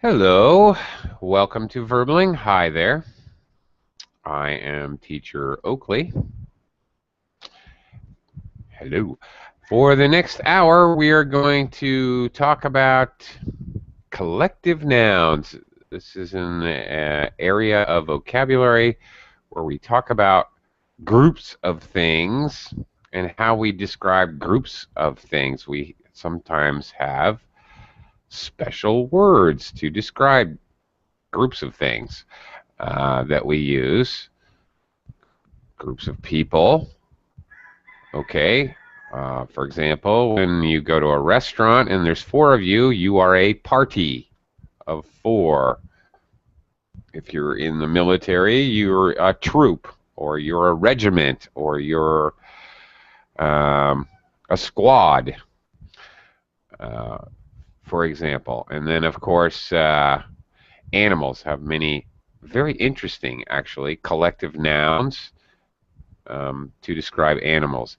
Hello, welcome to Verbling. Hi there. I am teacher Oakley. Hello. For the next hour, we are going to talk about collective nouns. This is an area of vocabulary where we talk about groups of things and how we describe groups of things. We sometimes have special words to describe groups of things that we use. Groups of people. Okay. For example, when you go to a restaurant and there's four of you, you are a party of four. If you're in the military, you're a troop, or you're a regiment, or you're a squad, for example. And then, of course, animals have many very interesting, actually, collective nouns to describe animals.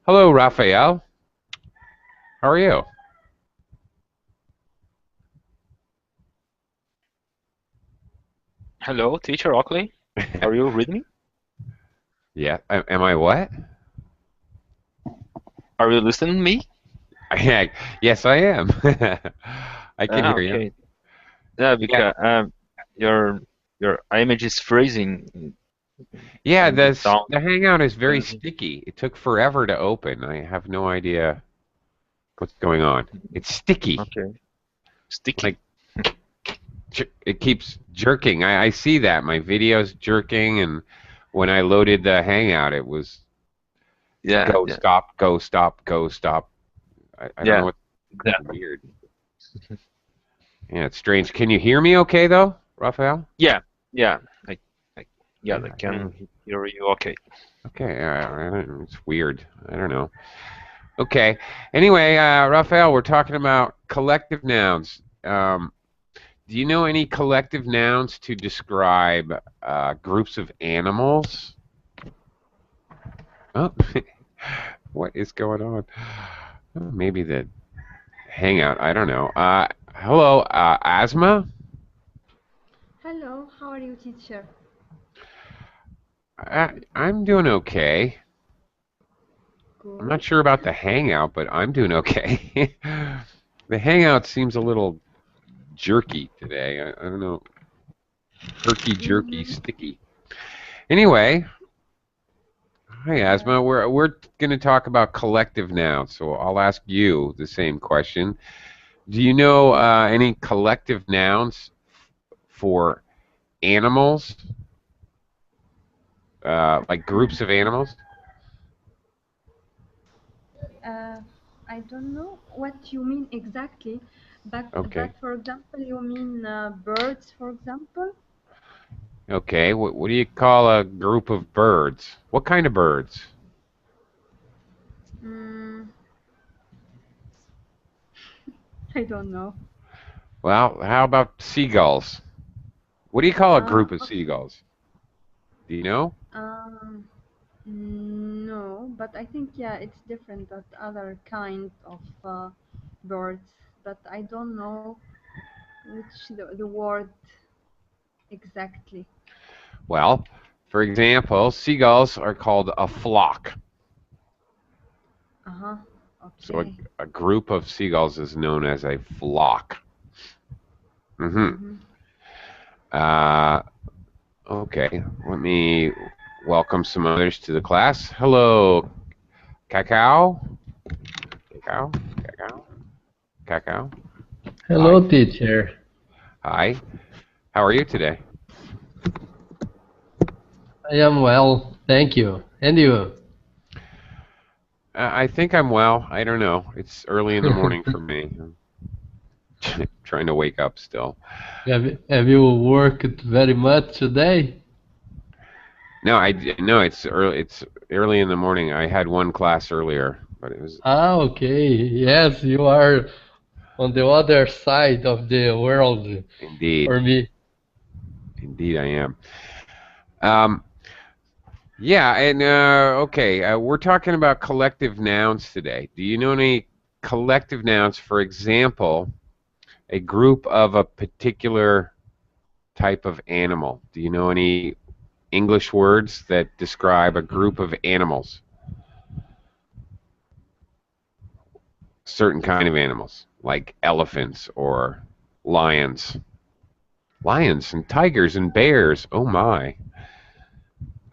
Hello, Raphael. How are you? Hello, teacher Oakley. Are you reading me? Yeah. Am I what? Are you listening to me? Yes, I am. I can Ah, hear you. okay. Yeah, Yeah. because your image is freezing Yeah, in the sound. the Hangout is very Mhm. sticky. It took forever to open. I have no idea what's going on. It's sticky. Okay. Sticky. Like it keeps jerking. I see that. My video's jerking, and when I loaded the Hangout, it was Yeah, go, yeah, stop, go, stop, go, stop. I don't know yeah, what exactly. weird. Yeah, it's strange. Can you hear me okay though, Raphael? Yeah, yeah. I, I yeah, Yeah, I I can can. hear you. Okay. Okay, it's weird. I don't know. Okay. Anyway, Raphael, we're talking about collective nouns. Do you know any collective nouns to describe groups of animals? Oh, what is going on? Oh, maybe the Hangout. I don't know. Hello, Asma. Hello, how are you, teacher? I'm doing okay. I'm not Good. sure about the Hangout, but I'm doing okay. The Hangout seems a little jerky today. I don't know. Herky jerky, Mm-hmm. sticky. Anyway, hi Yeah. Asma. We're going to talk about collective nouns, so I'll ask you the same question. Do you know any collective nouns for animals, like groups of animals? Uh, I don't know what you mean exactly, but Okay. for example, you mean birds, for example? Okay. What do you call a group of birds? What kind of birds? Mm, I don't know. Well, how about seagulls? What do you call a group of Okay. seagulls? Do you know? Um, no, but I think yeah, it's different than other kind of birds, but I don't know which the word exactly. Well, for example, seagulls are called a flock. Uh-huh. So Okay. a group of seagulls is known as a flock. Hmm. Mm-hmm. Uh, okay, let me welcome some others to the class. Hello, Cacao. Cacao. Cacao. Cacao. Hi. Hello, teacher. Hi. How are you today? I am well, thank you. And you? I think I'm well. I don't know. It's early in the morning for me. I'm trying to wake up still. Have you worked very much today? No, no. It's early in the morning. I had one class earlier, but it was Ah, okay. Yes, you are on the other side of the world indeed, for me. indeed, I am. Um, yeah, and okay, we're talking about collective nouns today. Do you know any collective nouns? For example, A group of a particular type of animal. Do you know any English words that describe a group of animals? Certain kind of animals, like elephants or lions. Lions and tigers and bears. Oh my.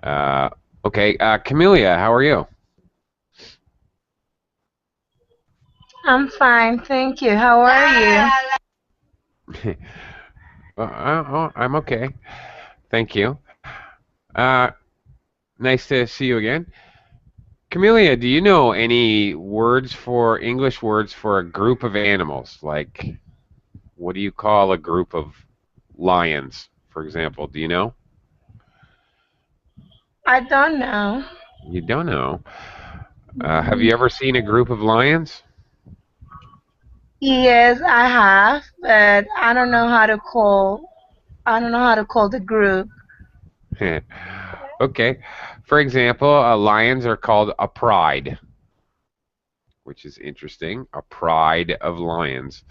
Uh, okay, Camellia, how are you? I'm fine, thank you. How are you? I'm okay. Thank you. Uh, nice to see you again. Camellia, do you know any English words for a group of animals? Like, what do you call a group of lions, for example? Do you know? I don't know. You don't know. Have you ever seen a group of lions? Yes, I have, but I don't know how to call the group. Okay. For example, lions are called a pride, which is interesting. A pride of lions.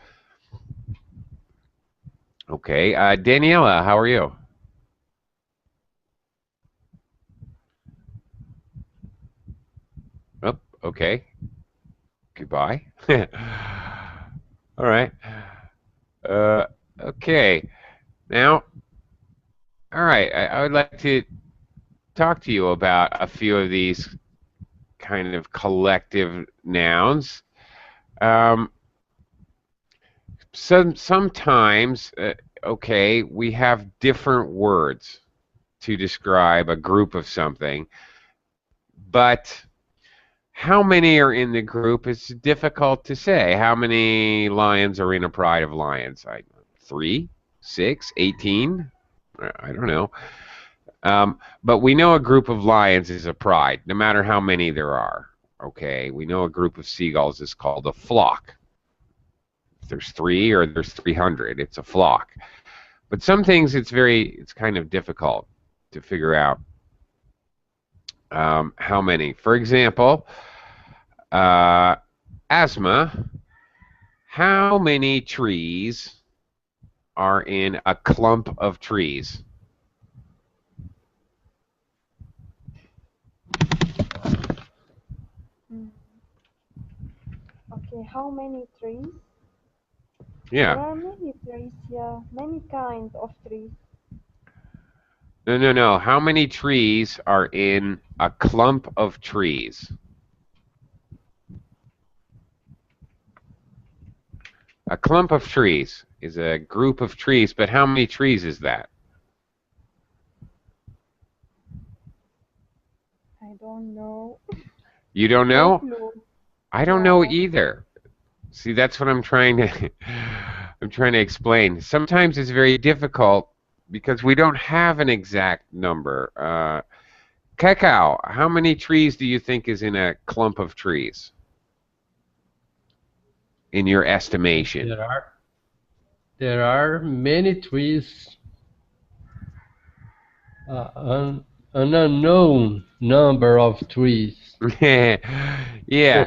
Okay. Daniela, how are you? Oh, okay. Goodbye. All right. Uh, okay. Now, all right. I would like to talk to you about a few of these kind of collective nouns. Um, sometimes, okay, we have different words to describe a group of something, but how many are in the group is difficult to say. How many lions are in a pride of lions? 3, 6, 18? I don't know. But we know a group of lions is a pride, no matter how many there are. Okay, we know a group of seagulls is called a flock. If there's 3 or there's 300, it's a flock. But some things it's kind of difficult to figure out how many. For example, asthma. How many trees are in a clump of trees? Mm. Okay, how many trees? There Yeah. are many trees, yeah, many kinds of trees. No, no, no. How many trees are in a clump of trees? A clump of trees is a group of trees, but how many trees is that? I don't know. You don't No know? clue. I don't know Yeah. either. See, that's what I'm trying to I'm trying to explain. Sometimes it's very difficult because we don't have an exact number. Cacao, how many trees do you think is in a clump of trees? In your estimation? There are many trees, an unknown number of trees. Yeah,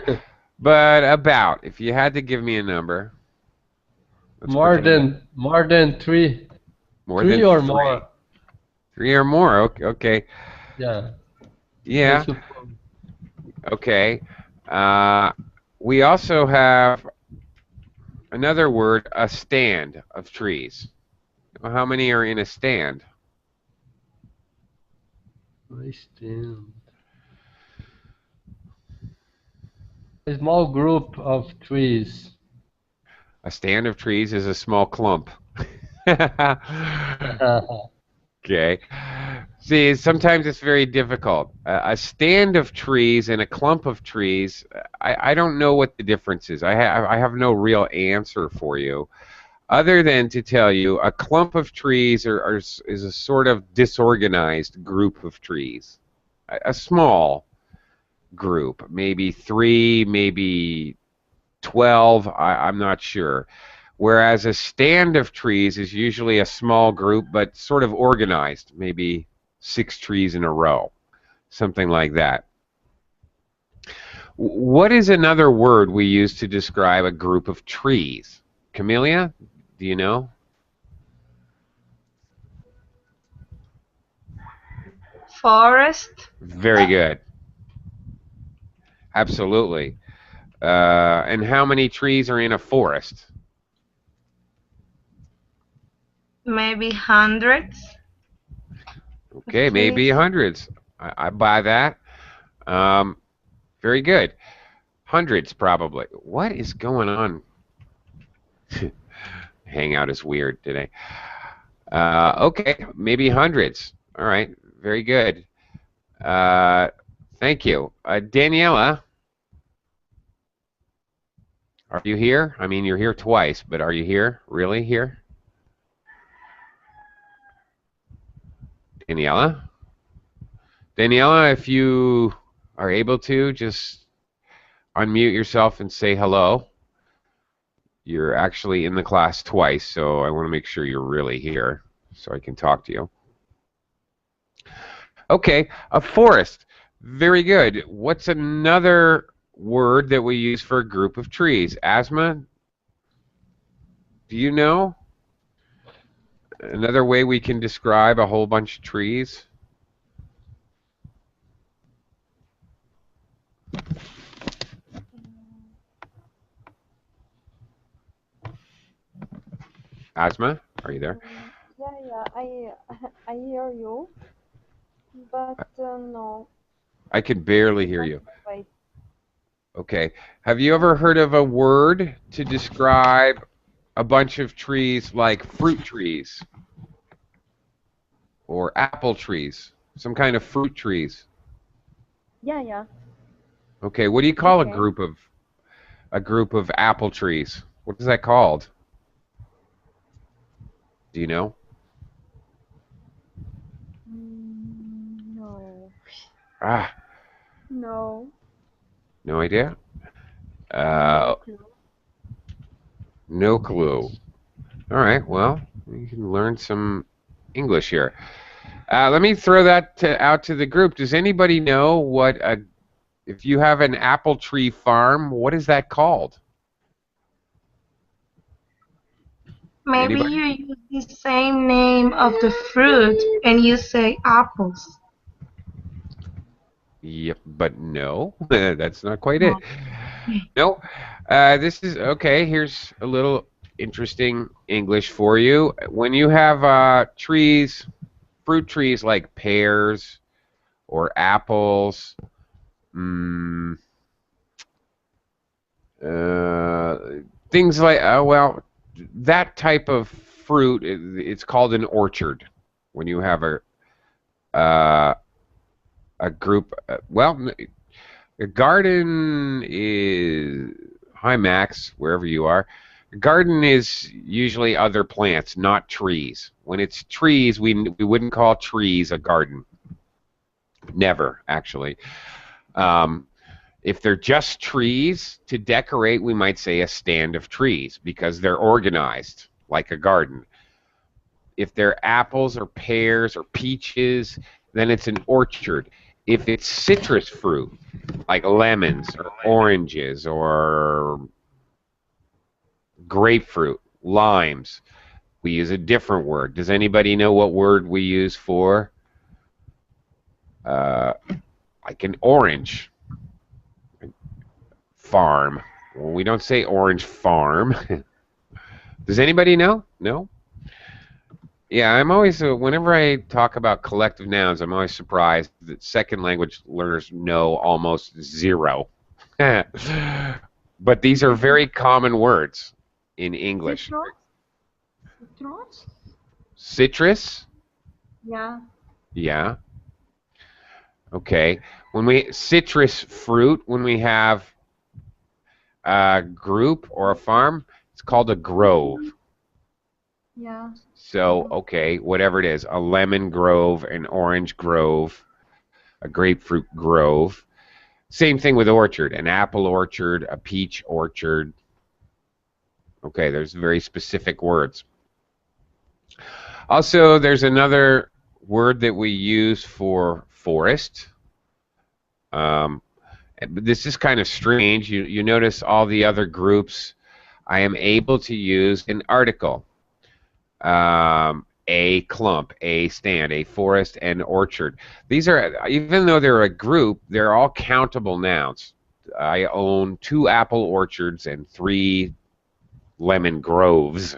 but about, if you had to give me a number, let's pretend More than three, more than three or three. more. 3 or more. Okay, okay. Yeah, I Yeah, suppose. okay. Uh, we also have another word, a stand of trees. How many are in a stand? I stand. A small group of trees. A stand of trees is a small clump. Okay. See, sometimes it's very difficult. A stand of trees and a clump of trees, I don't know what the difference is. I have no real answer for you, other than to tell you a clump of trees is a sort of disorganized group of trees. A small group, maybe 3, maybe 12, I'm not sure. Whereas a stand of trees is usually a small group, but sort of organized, maybe 6 trees in a row, something like that. What is another word we use to describe a group of trees? Camellia, Do you know? Forest. Very good. Absolutely. And how many trees are in a forest? Maybe hundreds of Okay, maybe trees. hundreds. I buy that. Um, very good. Hundreds, probably. What is going on? Hangout is weird today. Okay, maybe hundreds. All right, very good. Uh, thank you. Daniela, are you here? I mean, you're here twice, but are you here? Really here? Daniela? Daniela, if you are able to, just unmute yourself and say hello. You're actually in the class twice, so I want to make sure you're really here so I can talk to you. Okay, a forest. Very good. What's another word that we use for a group of trees? Asma, do you know another way we can describe a whole bunch of trees? Asma, are you there? Yeah, I hear you, but no. I can barely hear you. Wait. Okay. Have you ever heard of a word to describe a bunch of trees like fruit trees or apple trees? Some kind of fruit trees. Yeah. Okay, what do you call Okay. a group of apple trees? What is that called? Do you know? No. Ah, No. no idea. No clue. No clue. All right, well, you can learn some English here. Let me throw that out to the group. Does anybody know if you have an apple tree farm, what is that called? Maybe Anybody? you use the same name of the fruit and you say apples. Yep, but no, that's not quite No. it. No, this is okay. Here's a little interesting English for you. When you have trees, fruit trees like pears or apples, mm, uh, things like well, that type of fruit, it's called an orchard. When you have uh, a group, a garden is, hi Max, wherever you are. A garden is usually other plants, not trees. When it's trees, we wouldn't call trees a garden. Never, actually. Um, if they're just trees to decorate, we might say a stand of trees because they're organized like a garden. If they're apples or pears or peaches, then it's an orchard. If it's citrus fruit, like lemons or oranges or grapefruit, limes, we use a different word. Does anybody know what word we use for uh, like an orange farm? Well, we don't say orange farm. Does anybody know? No? Yeah, I'm always, whenever I talk about collective nouns, I'm always surprised that second language learners know almost zero. But these are very common words in English. Citrus? Citrus? Citrus? Yeah. Yeah. Okay. Citrus fruit, when we have a group or a farm, it's called a grove. Yeah. So, okay, whatever it is, a lemon grove, an orange grove, a grapefruit grove. Same thing with orchard, an apple orchard, a peach orchard. Okay, there's very specific words. Also, there's another word that we use for forest. This is kind of strange. You notice all the other groups I am able to use an article. A clump, a stand, a forest, an orchard. These are, even though they're a group, they're all countable nouns. I own 2 apple orchards and 3 lemon groves.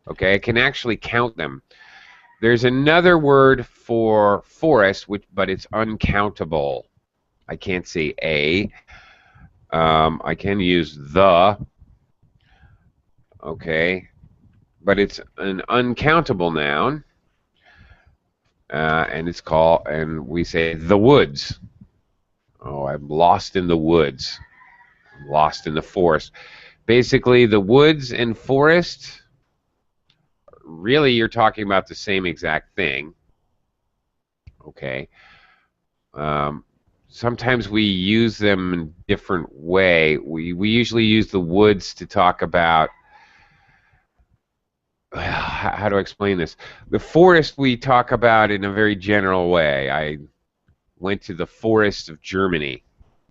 Okay, I can actually count them. There's another word for forest, but it's uncountable. I can't say a. I can use the. Okay, but it's an uncountable noun, and we say the woods. Oh, I'm lost in the woods. I'm lost in the forest. Basically, the woods and forest, really you're talking about the same exact thing. Okay. Sometimes we use them in a different way. We usually use the woods to talk about, how do I explain this? The forest we talk about in a very general way. I went to the forest of Germany,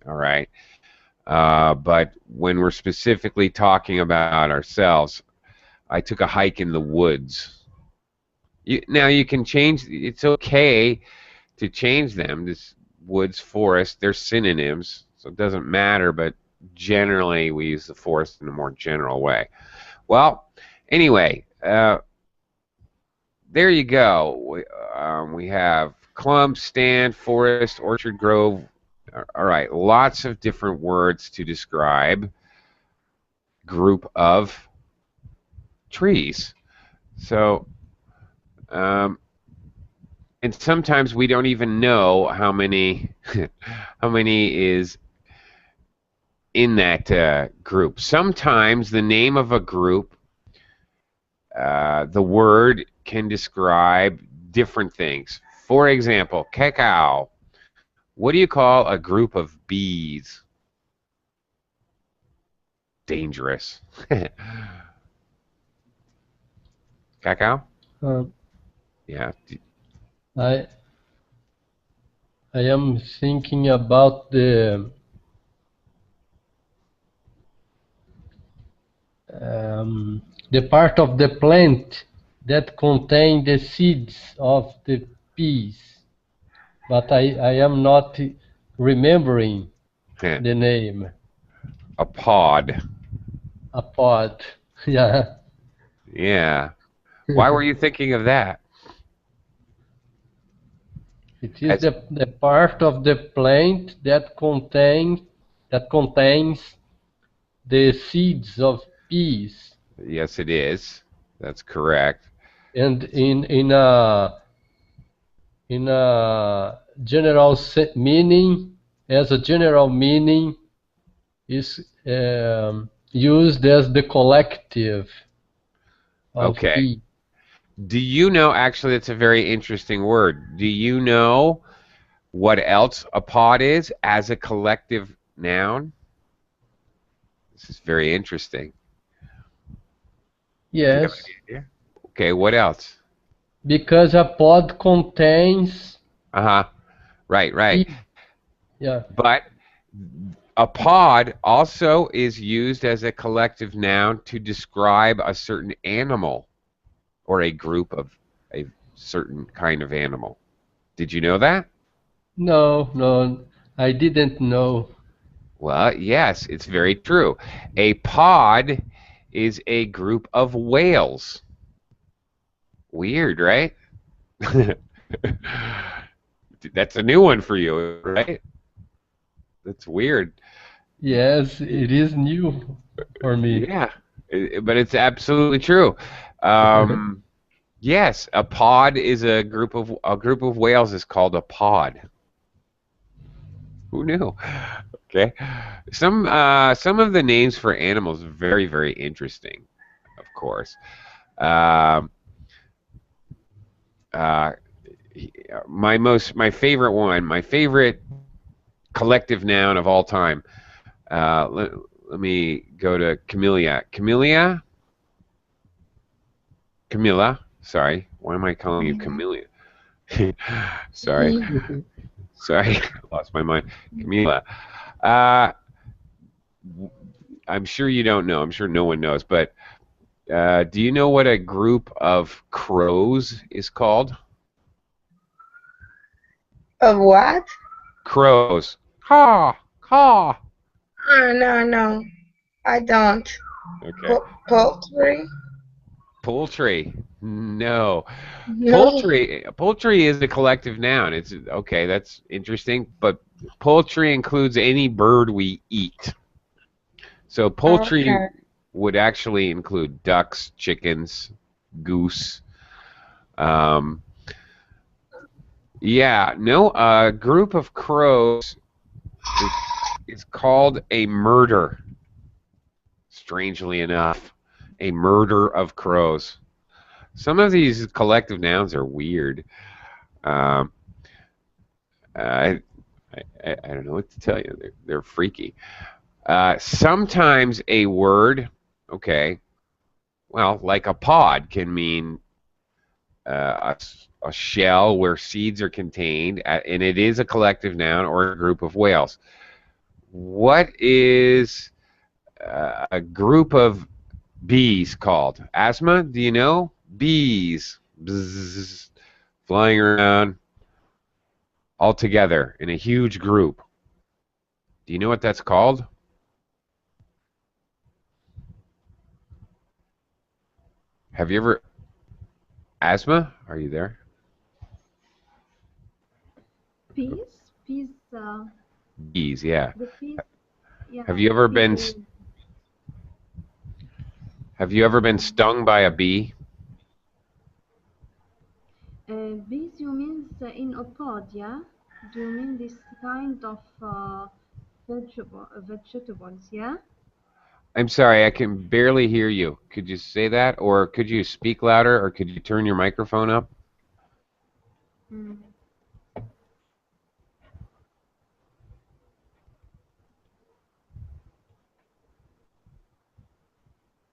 all right? But when we're specifically talking about ourselves, I took a hike in the woods. Now you can change, it's okay to change them. This woods, forest, they're synonyms, so it doesn't matter, but generally we use the forest in a more general way. Well, anyway, there you go. We have clump, stand, forest, orchard, grove. All right, lots of different words to describe group of trees. So, and sometimes we don't even know how many how many is in that group. Sometimes the name of a group, the word can describe different things. For example, cacao. What do you call a group of bees? Dangerous. Cacao? Yeah. I am thinking about the part of the plant that contain the seeds of the peas, but I am not remembering the name. A pod. A pod. Yeah. Yeah. Why were you thinking of that? It is the part of the plant that contains the seeds of peas. Yes, it is. That's correct. And in a general meaning, as a general meaning, is used as the collective of Okay. peas. Do you know, actually, it's a very interesting word. Do you know what else a pod is as a collective noun? This is very interesting. Do you have Yes, any idea? Okay, what else? because a pod contains Uh-huh. Right, right. peas. Yeah. But a pod also is used as a collective noun to describe a certain animal or a group of a certain kind of animal. Did you know that? No, I didn't know. Well, yes, it's very true. A pod is a group of whales. Weird, right? That's a new one for you, right? That's weird. Yes, it is new for me. Yeah, but it's absolutely true. Yes, a pod is a group of whales is called a pod. Who knew? Okay. Some of the names for animals are very, very interesting, of course. Um, uh, my favorite collective noun of all time. Let me go to Camellia. Camilla. Sorry. Why am I calling you Camellia? Sorry. Sorry. I lost my mind. Camilla. I'm sure you don't know. I'm sure no one knows. But do you know what a group of crows is called? Of what? Crows. Caw, caw. No, I don't. Okay. Poultry? Poultry. No. No. Poultry is a collective noun. It's okay, that's interesting, but poultry includes any bird we eat. So poultry Okay. would actually include ducks, chickens, goose. Um, yeah, no, a group of crows is, is called a murder. Strangely enough, a murder of crows. Some of these collective nouns are weird. Um, I, I don't know what to tell you. They're freaky. Sometimes a word, okay, well, like a pod can mean a shell where seeds are contained, and it is a collective noun or a group of whales. What is a group of bees called? Asthma, do you know? Bees. Bzzz, flying around all together in a huge group. Do you know what that's called? Have you ever... Asthma, are you there? Peas? Peas, Bees, yeah. the peas, Have yeah, you ever been peas. have you ever been stung by a bee? Bees, you mean in a pod, yeah? Do you mean this kind of vegetables, yeah? I'm sorry, I can barely hear you. Could you say that, or could you speak louder, or could you turn your microphone up? Mm.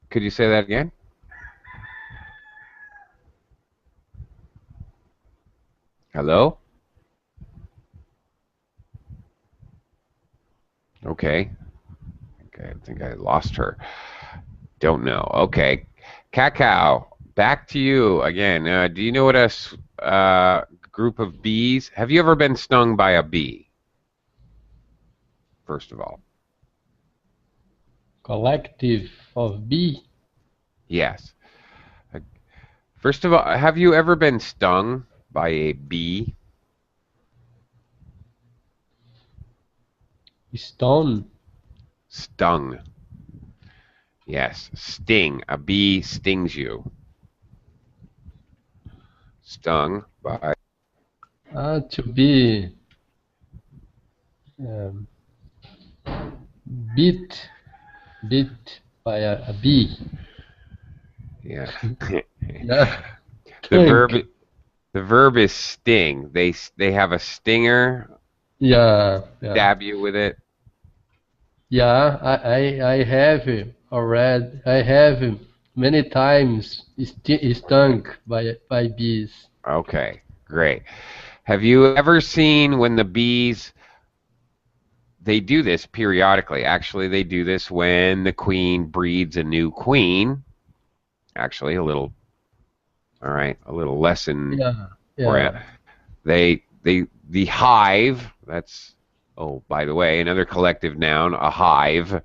Could you say that again? Hello? Okay. Okay, I think I lost her. Don't know. Okay. Cacao, back to you again. Do you know what group of bees? Have you ever been stung by a bee? First of all. Collective of bee. Yes. First of all, have you ever been stung by a bee? Stone. Stung. Yes. Sting. A bee stings you. Stung by... To be um, beat by a bee. Yeah. Yeah. The verb Tank. the verb is sting. They have a stinger, Yeah. stab you with it. Yeah, I have already. I have many times stung by bees. Okay, great. Have you ever seen when the bees, they do this periodically. Actually, they do this when the queen breeds a new queen. Actually, all right, a little lesson Yeah, for you. yeah. The hive, that's, oh, by the way, another collective noun, a hive.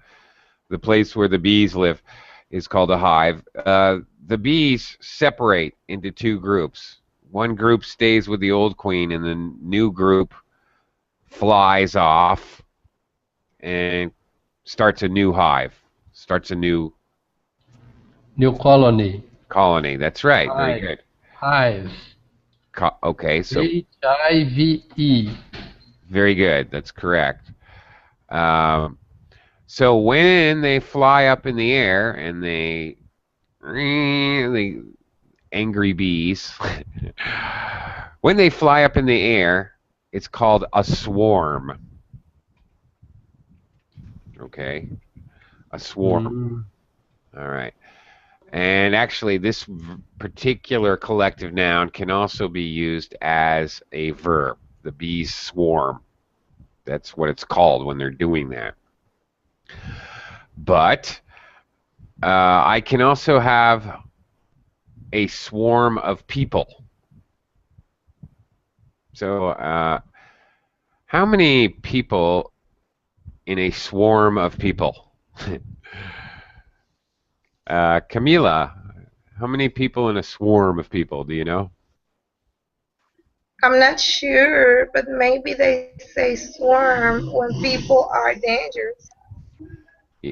The place where the bees live is called a hive. The bees separate into two groups. One group stays with the old queen, and the new group flies off and starts a new hive, starts a new New colony. colony. That's right. Very Hive. good. Hive. Okay, so HIV. very good. That's correct. Um, so when they fly up in the air and they angry bees, when they fly up in the air, it's called a swarm. Okay, a swarm. Mm. All right. And actually, this particular collective noun can also be used as a verb. The bees swarm. That's what it's called when they're doing that. But I can also have a swarm of people. So, how many people in a swarm of people? Camila, how many people in a swarm of people? Do you know? I'm not sure, but maybe they say swarm when people are dangerous.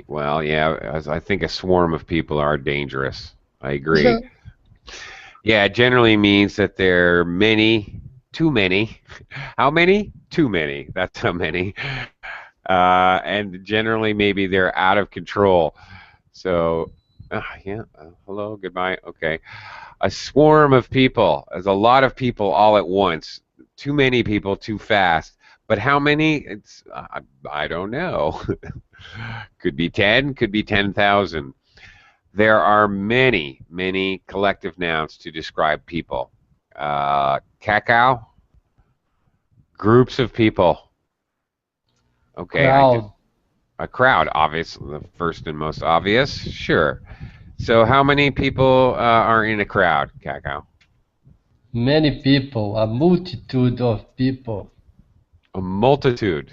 Well, yeah, I think a swarm of people are dangerous. I agree. Yeah, it generally means that there are many, too many. How many? Too many. That's how many. And generally, maybe they're out of control. So, yeah, hello, goodbye. Okay. A swarm of people is a lot of people all at once. Too many people, too fast. But how many? I don't know. Could be 10, could be 10,000. There are many, many collective nouns to describe people. Cacao, groups of people. Okay, Crowd. a crowd, obviously, the first and most obvious. Sure. So how many people are in a crowd, Cacao? Many people. A multitude of people. A multitude.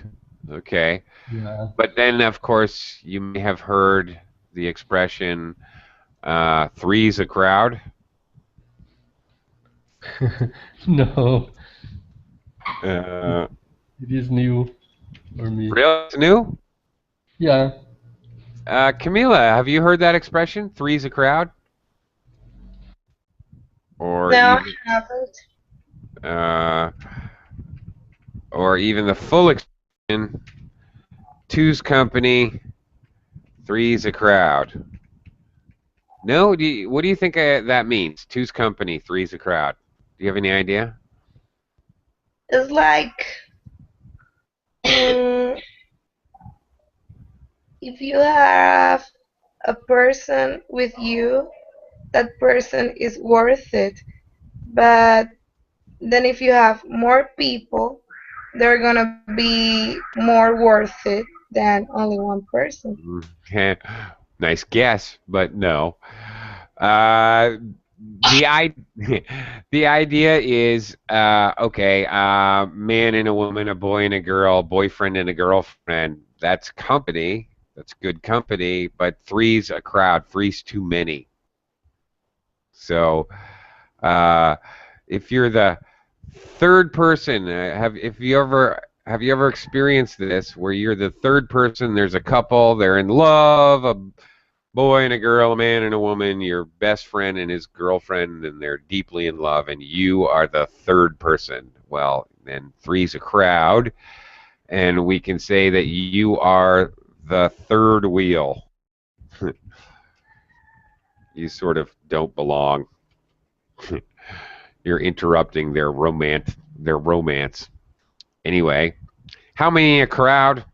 Okay. Yeah. But then, of course, you may have heard the expression three's a crowd. No, Uh, it is new for me. Real? It's new? Yeah. Camila, have you heard that expression? Three's a crowd? Or No, I even haven't. uh, or even the full expression, two's company, three's a crowd. No? What do you think that means? Two's company, three's a crowd. Do you have any idea? It's like mm, if you have a person with you, that person is worth it. But then if you have more people, they're gonna be more worth it than only one person. Nice guess, but no. Uh, the the idea is okay. Man and a woman, a boy and a girl, boyfriend and a girlfriend. That's company. That's good company. But three's a crowd. Three's too many. So uh, if you're the third person, have you ever experienced this where you're the third person? There's a couple. They're in love. A boy and a girl, a man and a woman, your best friend and his girlfriend, and they're deeply in love, and you are the third person. Well, then three's a crowd, and we can say that you are the third wheel. You sort of don't belong. You're interrupting their romance. Anyway, how many in a crowd?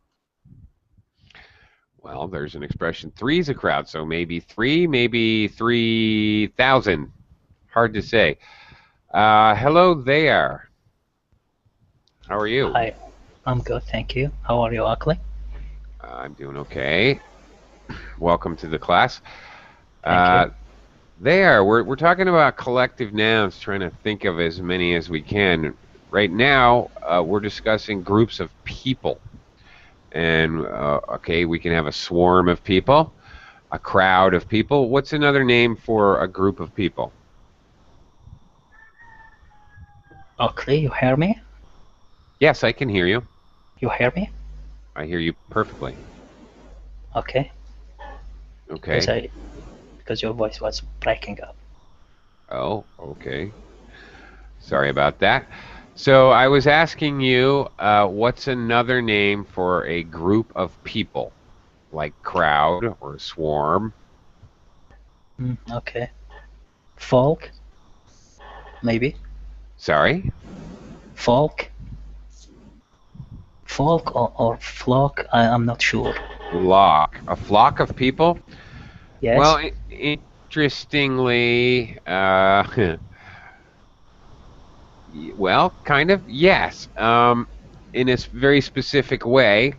Well, there's an expression. Three's a crowd, so maybe three, maybe 3,000. Hard to say. Hello there. How are you? Hi, I'm good, thank you. How are you, Akli? I'm doing okay. Welcome to the class. Thank you. There, we're talking about collective nouns, trying to think of as many as we can. Right now, we're discussing groups of people. And, okay, we can have a swarm of people, a crowd of people. What's another name for a group of people? Akli, you hear me? Yes, I can hear you. You hear me? I hear you perfectly. Okay. Because Okay. because your voice was breaking up. Oh, okay. Sorry about that. So I was asking you, what's another name for a group of people, like crowd or swarm? Okay. Folk, maybe. Sorry? Folk. Folk or flock, I'm not sure. Flock. A flock of people? Yes? Well, interestingly, well, kind of, yes. In a very specific way.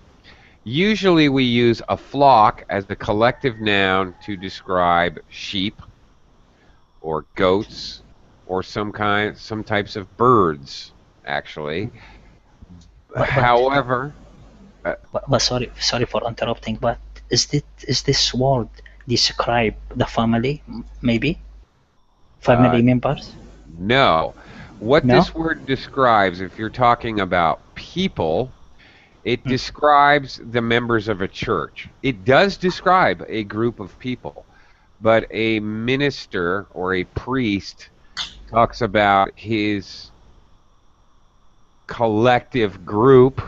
Usually we use a flock as a collective noun to describe sheep or goats or some types of birds, actually. But However, but sorry for interrupting. But is this word describe the family? Maybe uh, family members? no. What No. this word describes, if you're talking about people, it Mm. describes the members of a church. It does describe a group of people, but a minister or a priest talks about his collective group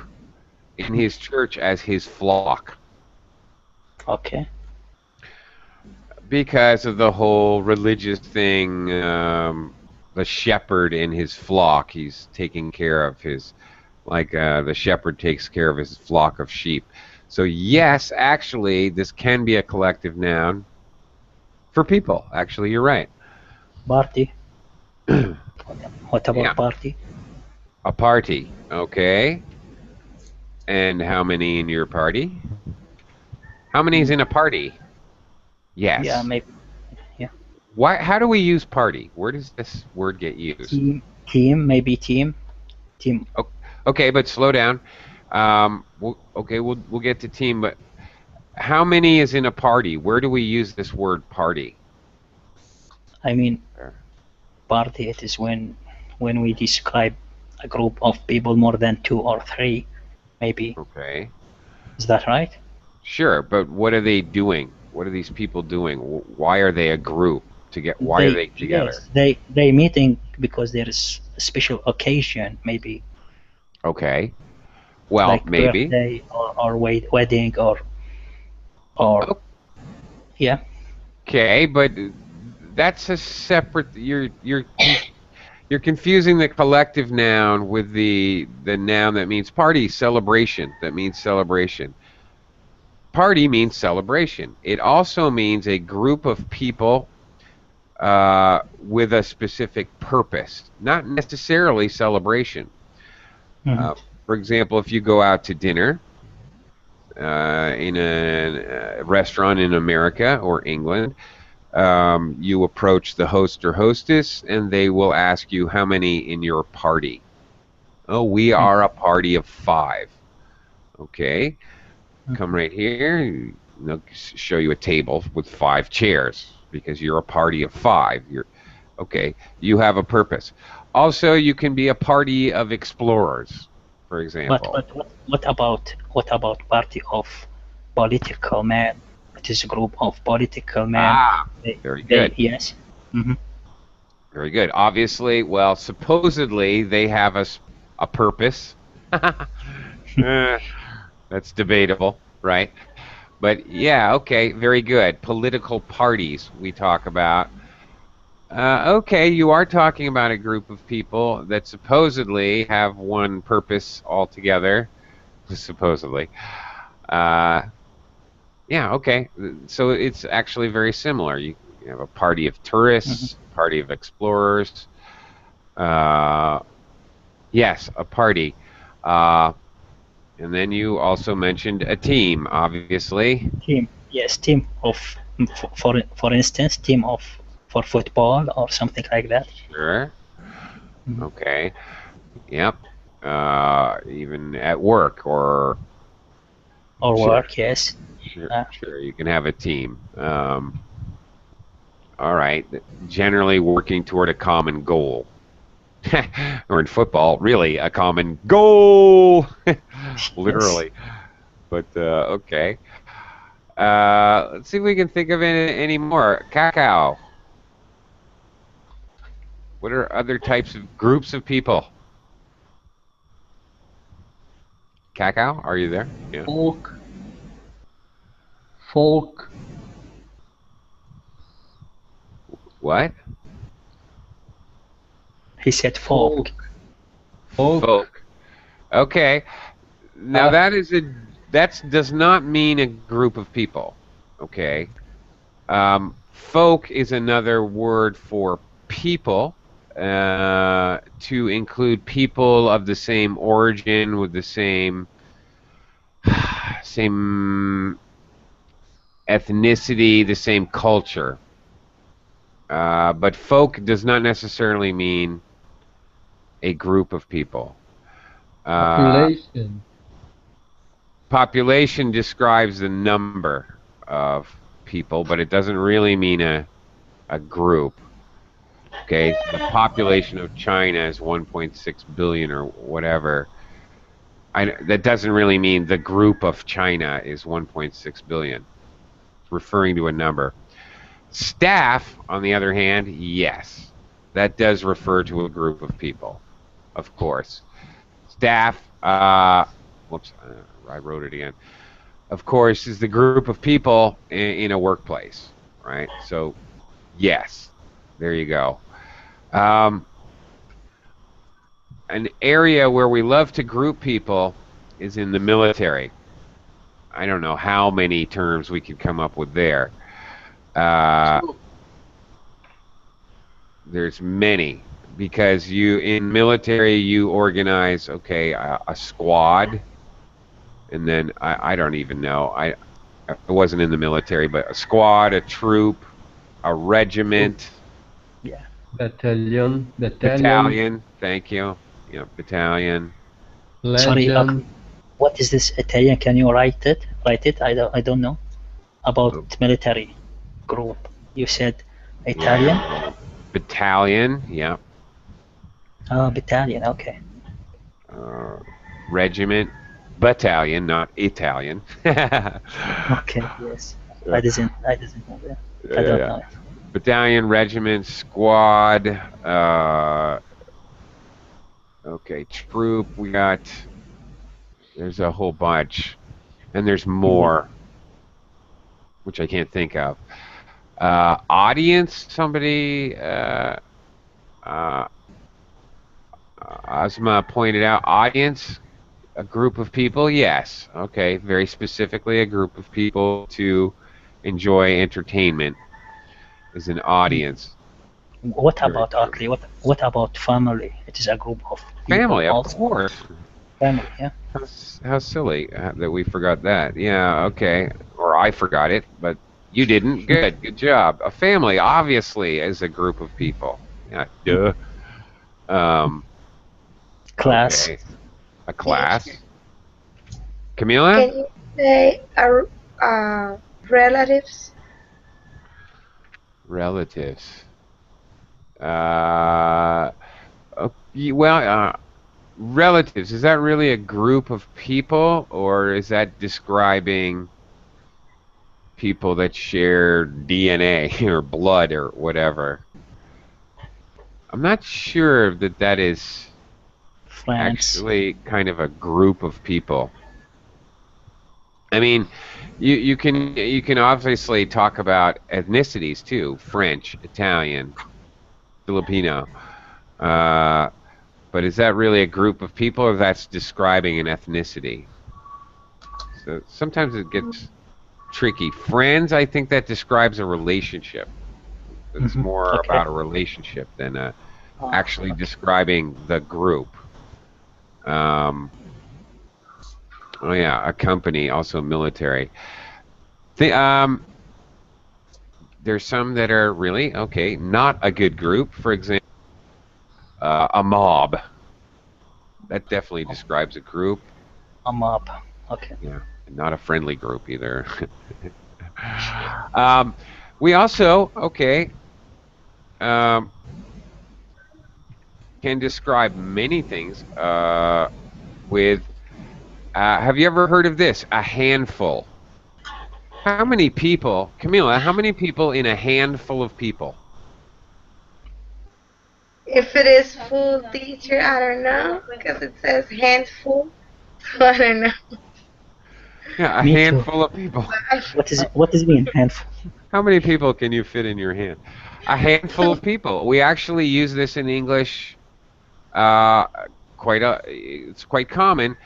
in his church as his flock Okay. because of the whole religious thing. The shepherd in his flock, he's taking care of his, like the shepherd takes care of his flock of sheep. So yes, actually, this can be a collective noun for people. Actually, you're right. Party. What Yeah, about party? a party. Okay. And how many in your party? How many is Mm. in a party? Yeah, Yes. maybe. Yeah. Why? How do we use party? Where does this word get used? Team. Maybe team. O- Okay, but slow down. Okay, we'll get to team, but how many is in a party? Where do we use this word party? I mean, party. It is when we describe a group of people more than two or three. Maybe. Okay, Is that right? sure, but what are they doing? What are these people doing? Why are they a group? Why are they together? Yes, they meeting because there is a special occasion, maybe Okay, well, like maybe. birthday or wedding or yeah. Okay, but that's a separate. You're confusing the collective noun with the noun that means party, celebration. That means celebration. Party means celebration. It also means a group of people with a specific purpose, not necessarily celebration. Mhm. Uh, for example, if you go out to dinner in a restaurant in America or England, you approach the host or hostess and they will ask you how many in your party. Oh, we are a party of 5. Okay, come right here. They'll show you a table with 5 chairs because you're a party of 5. You're okay. You have a purpose. Also, you can be a party of explorers, for But example. but what about party of political men? It is a group of political men. Ah, They, very they good. yes. Hmm. Very good. Obviously, well, supposedly they have a purpose. Eh, that's debatable, right? But yeah, okay, very good. Political parties we talk about. Okay, you are talking about a group of people that supposedly have one purpose altogether. Supposedly. Uh, yeah, okay. So it's actually very similar. You have a party of Hmm. tourists, party of explorers. Uh, yes, a party. Uh, and then you also mentioned a team, obviously. Team, yes, team of for instance, team of for football or something like that. Sure. Mhm. Okay. Yep. Even at work or Or sure, work, yes. sure, Uh, sure. You can have a team. All right. Generally working toward a common goal. Or in football, really a common goal. yes. Literally. But okay. Let's see if we can think of any more. Cacao. What are other types of groups of people? Cacao, are you there? Yeah. Folk, folk, What? He said folk. folk, folk. Folk. Okay. Now Uh, that does not mean a group of people. Okay. Folk is another word for people, to include people of the same origin with the same same ethnicity, the same culture. But folk does not necessarily mean a group of people. Population. Population describes the number of people, but it doesn't really mean a group. Okay, so the population of China is 1.6 billion or whatever. That doesn't really mean the group of China is 1.6 billion. It's referring to a number. Staff, on the other hand, yes, that does refer to a group of people, of course. Staff, whoops, I wrote it again. Of course, is the group of people in a workplace, right? So, yes, there you go. An area where we love to group people is in the military. I don't know how many terms we could come up with there. There's many, because in military you organize, okay, a squad, and then I don't even know. I wasn't in the military, but a squad, a troop, a regiment. Yeah. Battalion. Battalion. Thank you. Yeah, battalion. Sorry, Legend. what is this Italian? Can you write it? I don't know. About military group. You said Italian? Yeah. Battalion. Yeah. Battalion. Okay. Regiment. Battalion, not Italian. Okay. Yes. I didn't know that. I don't know it. Battalion, regiment, squad. Okay, troop. We got. There's a whole bunch, and there's more, which I can't think of. Audience. Somebody. Asma pointed out. Audience. A group of people. Yes. Okay. Very specifically, a group of people to enjoy entertainment is an audience. What about Akli? What about family? It is a group of people. Family, of also. course. Family, yeah. How silly that we forgot that. Yeah, okay. Or I forgot it, but you didn't. Good job. A family, obviously, is a group of people. Yeah, duh. Class. Okay. A class. Camila? Can you say relatives? Relatives. Relatives, is that really a group of people, or is that describing people that share DNA or blood or whatever? I'm not sure that is actually kind of a group of people. I mean, you can obviously talk about ethnicities too: French, Italian, Filipino. But is that really a group of people, or that's describing an ethnicity? So sometimes it gets tricky. Friends, I think that describes a relationship. It's more about a relationship than actually describing the group. Oh yeah, a company, also military. There's some that are really, okay, not a good group. For example, a mob. That definitely describes a group. A mob. Okay. Yeah, not a friendly group either. We also, okay, can describe many things with, have you ever heard of this? A handful. How many people, Camila, how many people in a handful of people? If it is full, teacher, I don't know, because it says handful, so I don't know. Yeah, a Me handful of people. What does it mean, handful? How many people can you fit in your hand? A handful of people. We actually use this in English. It's quite common.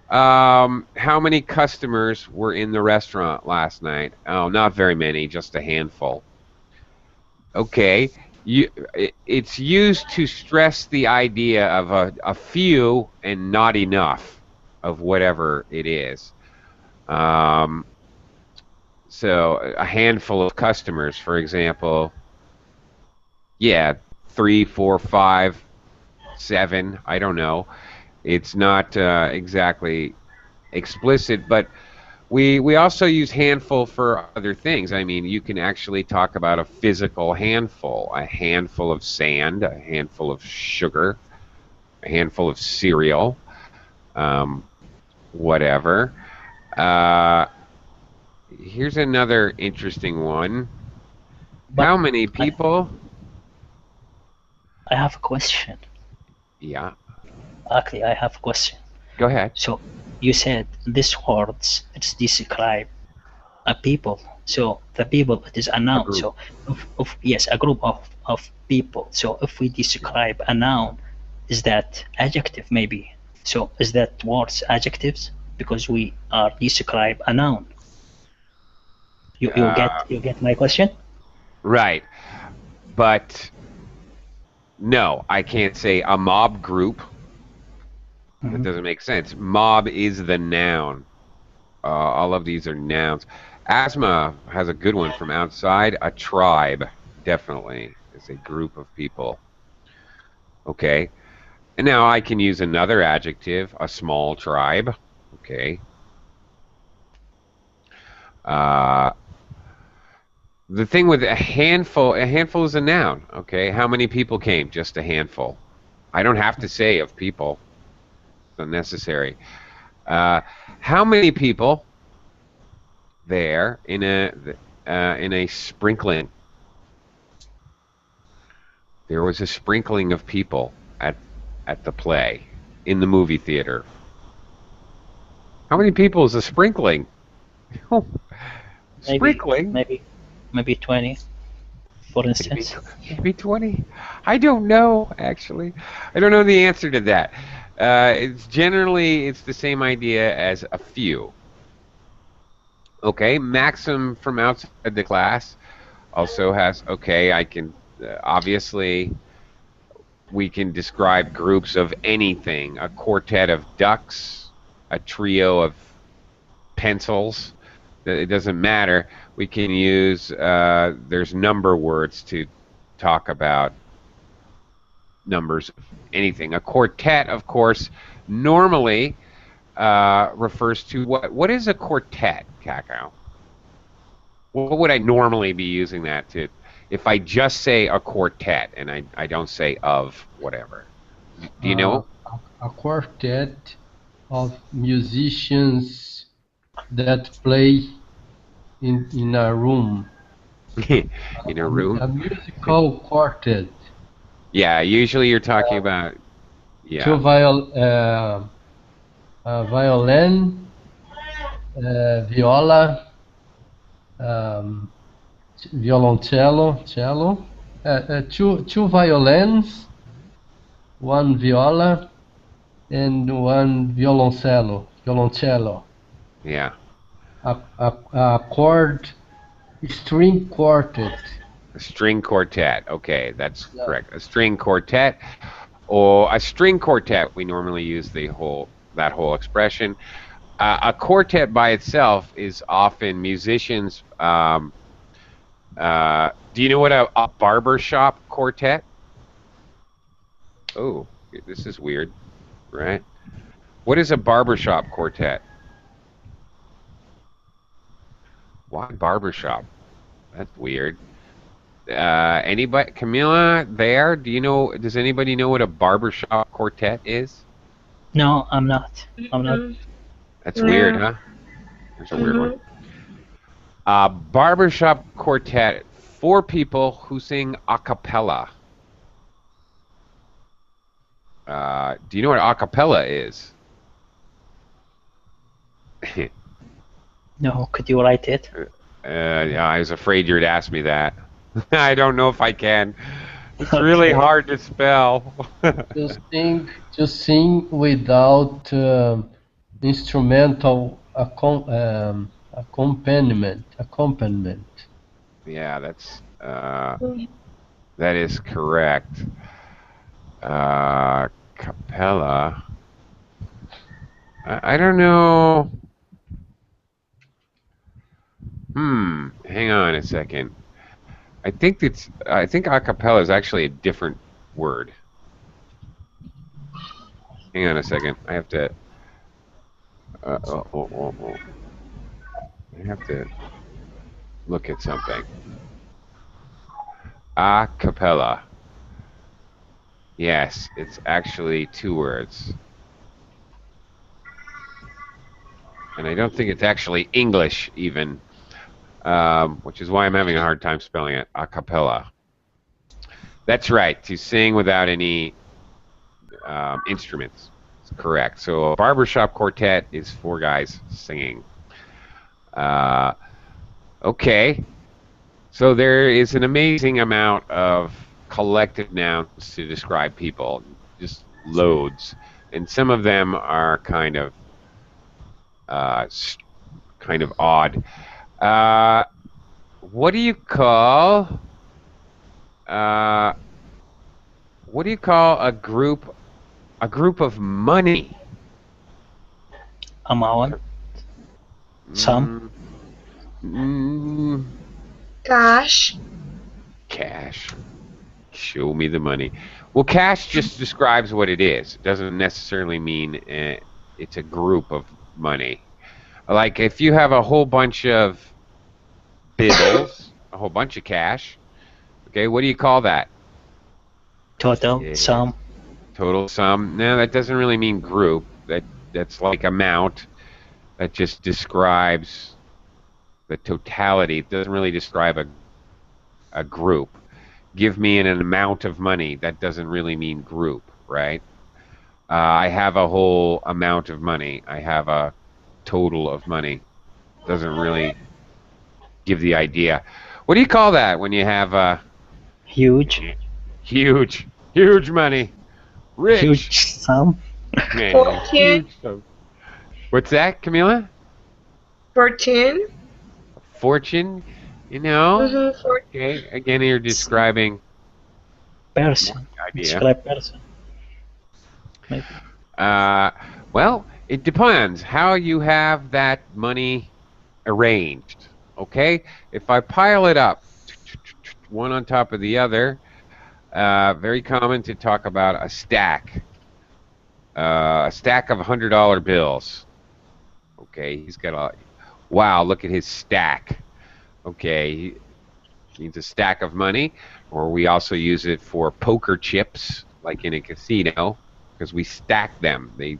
How many customers were in the restaurant last night? Oh, not very many, just a handful. Okay, it's used to stress the idea of a few and not enough of whatever it is. Um, so a handful of customers, for example, yeah, 3, 4, 5, 7. I don't know. It's not exactly explicit, but we also use handful for other things. I mean, you can actually talk about a physical handful of sand, a handful of sugar, a handful of cereal, um, whatever. Uh, Here's another interesting one. But How many I, people? I have a question. Yeah, Actually, I have a question. go ahead. So you said these words it's describe a people. So the people it is a A noun. group. So of yes, a group of people. So if we Yeah. describe a noun, is that adjective maybe? So is that words adjectives? Because we are describe a noun. Uh, You get my question? right. But no, I can't say a mob group. That Hmm. doesn't make sense. Mob is the noun. All of these are nouns. Asthma has a good one from outside. A tribe, definitely, is a group of people. Okay. And now I can use another adjective, a small tribe. Okay. Uh, the thing with a handful is a noun. Okay. How many people came? Just a handful. I don't have to say of people. It's unnecessary. Uh, how many people there in a sprinkling? There was a sprinkling of people at the play in the movie theater. How many people is a sprinkling? Maybe Sprinkling? maybe maybe 20 for Maybe instance. maybe 20. I don't know actually. I don't know the answer to that. It's the same idea as a few. Okay, Maxim from outside the class also has okay. I can obviously we can describe groups of anything, a quartet of ducks, a trio of pencils. It doesn't matter. We can use, there's number words to talk about numbers of anything. A quartet, of course, normally refers to what? What is a quartet, Cacao? What would I normally be using that to? If I just say a quartet and I don't say of whatever. Do you Uh, know? a quartet of musicians that play in a room. In a room? A musical quartet. Yeah, usually you're talking about, Two yeah, violin, viola, um, cello, two violins, one viola, and one violoncello. yeah. A string quartet. A string quartet. Okay, that's Yeah. correct. A string quartet or a string quartet. We normally use the whole that whole expression. A quartet by itself is often musicians. Do you know what a barbershop quartet? Oh, this is weird, right? What is a barbershop quartet? Why barbershop? That's weird. Anybody, Camila, there? Do you know? Does anybody know what a barbershop quartet is? No, I'm not. I'm not. Mm, That's weird, no. huh? There's a weird one. Mhm. Barbershop quartet, four people who sing a cappella. Do you know what a cappella is? No, could you write it? Yeah, I was afraid you'd ask me that. I don't know if I can. It's really Okay. hard to spell. To sing without instrumental accompaniment. Yeah, that is correct. Cappella. I don't know. Hang on a second. I think a cappella is actually a different word. Hang on a second. I have to. I have to look at something. A cappella. Yes, it's actually two words. And I don't think it's actually English even, which is why I'm having a hard time spelling it. A cappella. That's right, to sing without any instruments. That's correct. So a barbershop quartet is four guys singing. Okay. So there is an amazing amount of collective nouns to describe people, just loads, and some of them are kind of odd. What do you call a group of money? Amount. Sum. Cash. Cash. Show me the money. Well, cash just describes what it is. It doesn't necessarily mean it's a group of money. Like if you have a whole bunch of bills, a whole bunch of cash, okay, what do you call that? Total. Sum. Total sum. No, that doesn't really mean group. That's like amount. That just describes the totality. It doesn't really describe a group. Give me an amount of money. That doesn't really mean group, right? I have a whole amount of money. I have a total of money. Doesn't really give the idea. What do you call that when you have Huge. Huge money. Rich. Huge sum. Man, Fortune. huge sum. What's that, Camila? Fortune. Fortune, you know? Fortune. Okay, again, you're describing Person. idea. Describe person. Maybe. Well, it depends how you have that money arranged. Okay, if I pile it up, one on top of the other, very common to talk about a stack. A stack of $100 bills. Okay, he's got a. Wow, look at his stack. Okay, means a stack of money, or we also use it for poker chips, like in a casino, because we stack them. They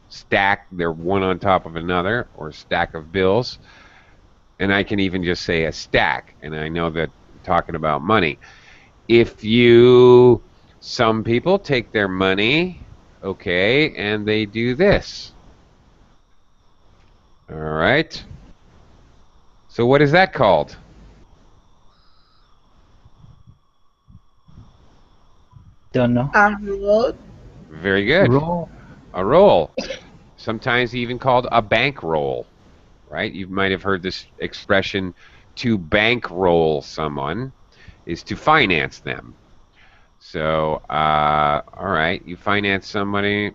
stack, they're one on top of another, or a stack of bills. And I can even just say a stack, and I know that I'm talking about money. Some people take their money, okay, and they do this. All right. So what is that called? Don't know. A roll. Very good. Roll. A roll. Sometimes even called a bankroll, right? You might have heard this expression, to bankroll someone is to finance them. So, all right, you finance somebody,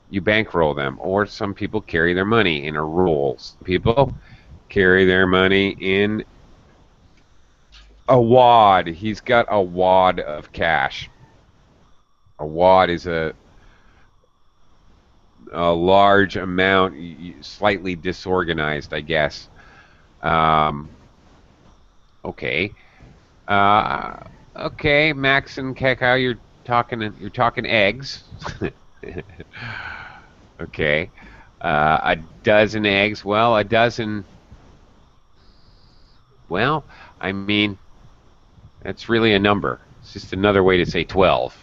you bankroll them. Or some people carry their money in a roll. Some people carry their money in a wad. He's got a wad of cash. A wad is a large amount, slightly disorganized, I guess. Okay. Okay, Max and Kakao, you're talking eggs. Okay. A dozen eggs. Well, a dozen. Well, I mean, that's really a number. It's just another way to say 12,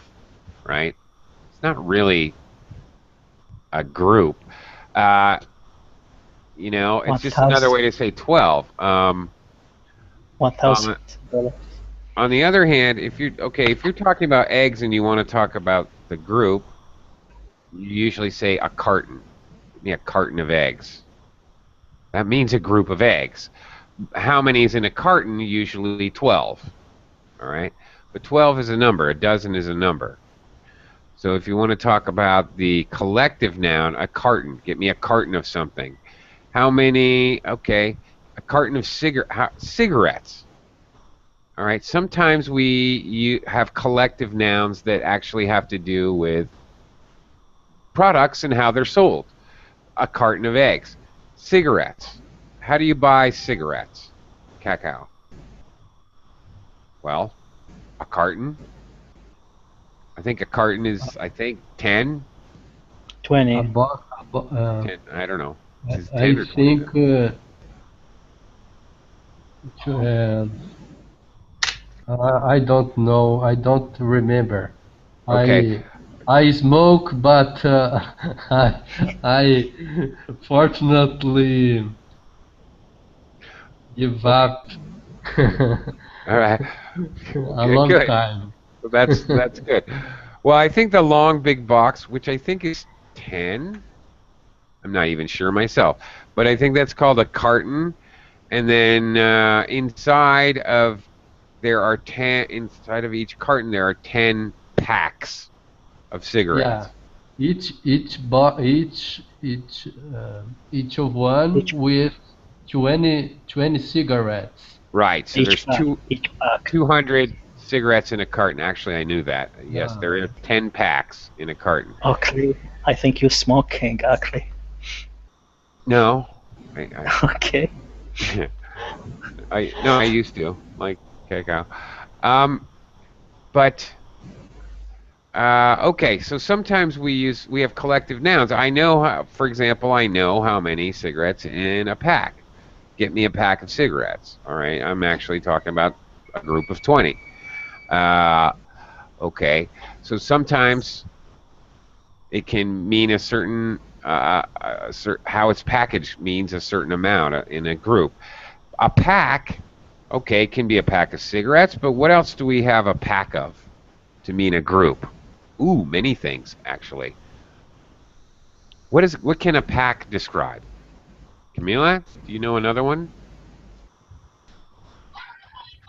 right? It's not really a group. It's just another way to say 12. $1,000. On the other hand, if you're talking about eggs and you want to talk about the group, you usually say a carton. Give me a carton of eggs. That means a group of eggs. How many is in a carton? Usually 12. All right? But 12 is a number. A dozen is a number. So if you want to talk about the collective noun, a carton. Get me a carton of something. How many? Okay. A carton of cigarettes. All right. Sometimes you have collective nouns that actually have to do with products and how they're sold. A carton of eggs. Cigarettes. How do you buy cigarettes? Cacao. Well, a carton. I think a carton is, 10. 20. About, 10. I don't know. Is it I 10 or 20? think uh, I don't know. I don't remember. Okay. I smoke, but I fortunately give Okay. up All right. a Okay, long good. time. That's good. Well, I think the long big box, which I think is 10, I'm not even sure myself, but I think that's called a carton. And then inside of each carton there are 10 packs of Yeah, cigarettes. each of one Each with 20 cigarettes. Right. So each there's pack. Each pack. 200 cigarettes in a carton. Actually, I knew that. Yes, there are 10 packs in a carton. Actually, I think you're smoking. Actually. No. Okay. No, I used to like cacao. But okay, so sometimes we have collective nouns. I know for example, I know how many cigarettes in a pack. Get me a pack of cigarettes. All right, I'm actually talking about a group of 20. Okay, so sometimes it can mean a certain how it's packaged means a certain amount in a group. A pack, okay, can be a pack of cigarettes, but what else do we have a pack of to mean a group? Ooh, many things actually. What can a pack describe? Camila, do you know another one?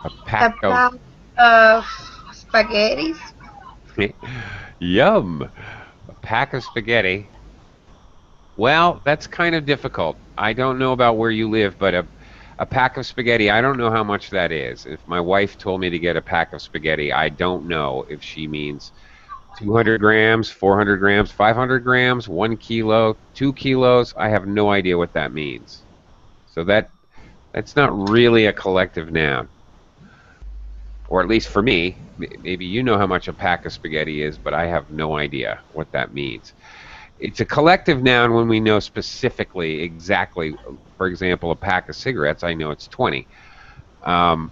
A A pack of pack of spaghettis. yum. A pack of spaghetti. Well, that's kind of difficult. I don't know about where you live, but a pack of spaghetti, I don't know how much that is. If my wife told me to get a pack of spaghetti, I don't know if she means 200 grams, 400 grams, 500 grams, 1 kilo, 2 kilos. I have no idea what that means. So that's not really a collective noun. Or at least for me, maybe you know how much a pack of spaghetti is, but I have no idea what that means. It's a collective noun when we know specifically, exactly. For example, a pack of cigarettes, I know it's 20. Can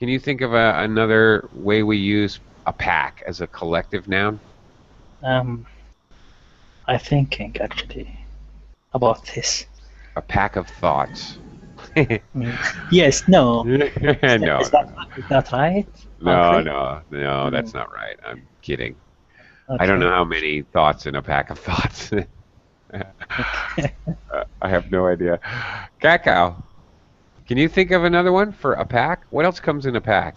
you think of another way we use a pack as a collective noun? I'm thinking actually about this. A pack of thoughts. Yes. No. No, Is that right? no, Okay. no, that's not right. I'm kidding. I don't Okay. know how many thoughts in a pack of thoughts. I have no idea. Cacao, can you think of another one for a pack? What else comes in a pack?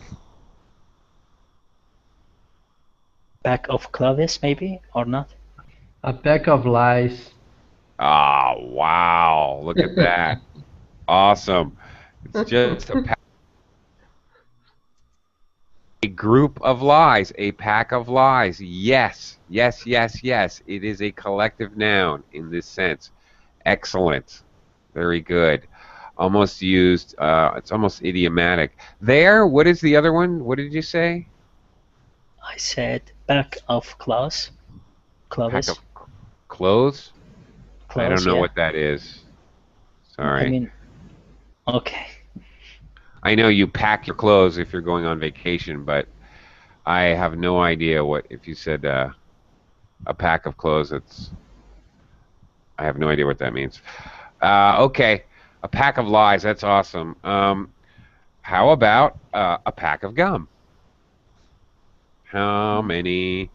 Pack of clothes, maybe or not? A pack of lies. Ah, wow. Look at that. Awesome. It's just a group of lies, a pack of lies. Yes, yes, yes, yes. It is a collective noun in this sense. Excellent. Very good. Almost used, it's almost idiomatic. There, what is the other one? What did you say? I said pack of clothes. Pack of Clothes. clothes? I don't Clothes. know Yeah. what that is. I Sorry. mean, okay. I know you pack your clothes if you're going on vacation, but I have no idea what, if you said a pack of clothes, I have no idea what that means. Okay, a pack of lies, that's awesome. How about a pack of gum? How many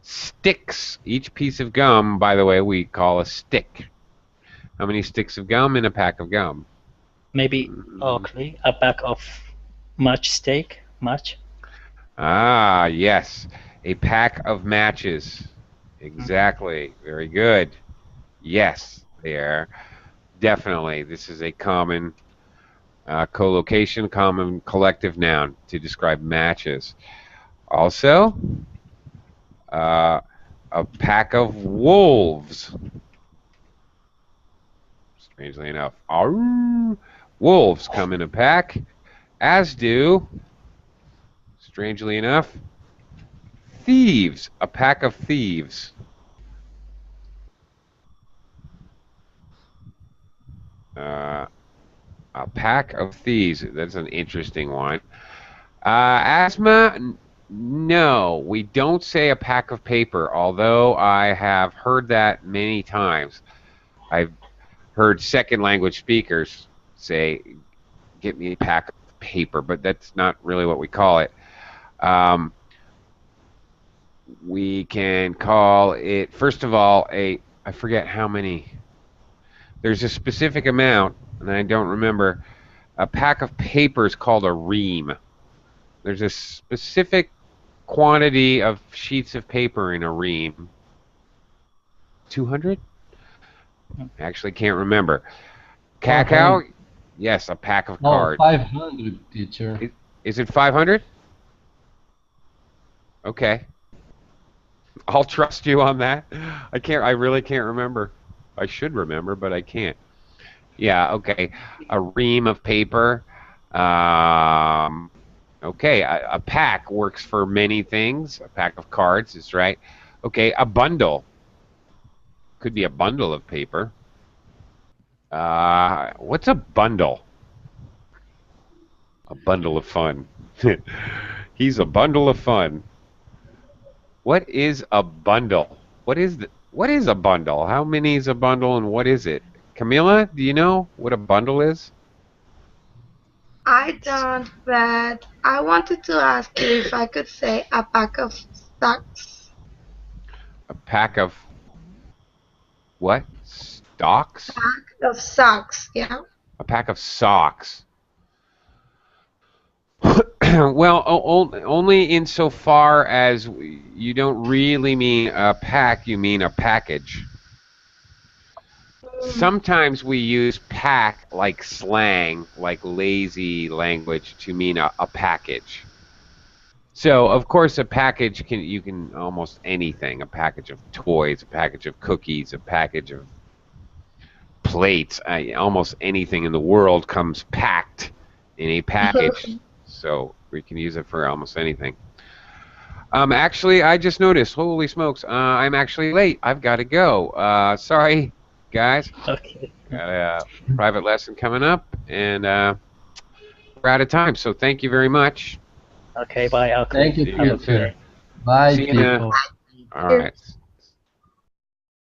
sticks? Each piece of gum, by the way, we call a stick. How many sticks of gum in a pack of gum? Maybe okay. A pack of matchstick. Match. Ah, yes. A pack of matches. Exactly. Very good. Yes, there. Definitely, this is a common collocation, common collective noun to describe matches. Also, uh, a pack of wolves. Strangely enough, Arr! Wolves come in a pack, as do, strangely enough, thieves. A pack of thieves. Uh, a pack of thieves. That's an interesting one. Asthma? No, we don't say a pack of paper, although I have heard that many times. I've heard second language speakers say, get me a pack of paper, but that's not really what we call it. We can call it, first of all, I forget how many. There's a specific amount, and I don't remember. A pack of paper is called a ream. There's a specific quantity of sheets of paper in a ream. 200? I actually can't remember. Cacao? 400. Yes, a pack of No, cards. 500, teacher. Is it 500? Okay. I'll trust you on that. I really can't remember. I should remember, but I can't. Yeah, okay. A ream of paper. Okay, a pack works for many things. A pack of cards is right. Okay, a bundle. Could be a bundle of paper. What's a bundle? A bundle of fun. He's a bundle of fun. What is a bundle? What is a bundle? How many is a bundle and what is it? Camila, do you know what a bundle is? I don't, but I wanted to ask you if I could say a pack of socks. A pack of what? Stocks? Pack of socks, yeah. A pack of socks. Well, only insofar as you don't really mean a pack, you mean a package. Sometimes we use pack like slang, like lazy language to mean a package. So, of course, a package you can almost anything. A package of toys, a package of cookies, a package of plates. Almost anything in the world comes packed in a package. So we can use it for almost anything. Actually, I just noticed. Holy smokes! I'm actually late. I've got to go. Sorry, guys. Okay. Got a private lesson coming up, and we're out of time. So thank you very much. Okay, bye. Okay. Thank you, See you teacher. soon. Bye, See you, man. people. All right.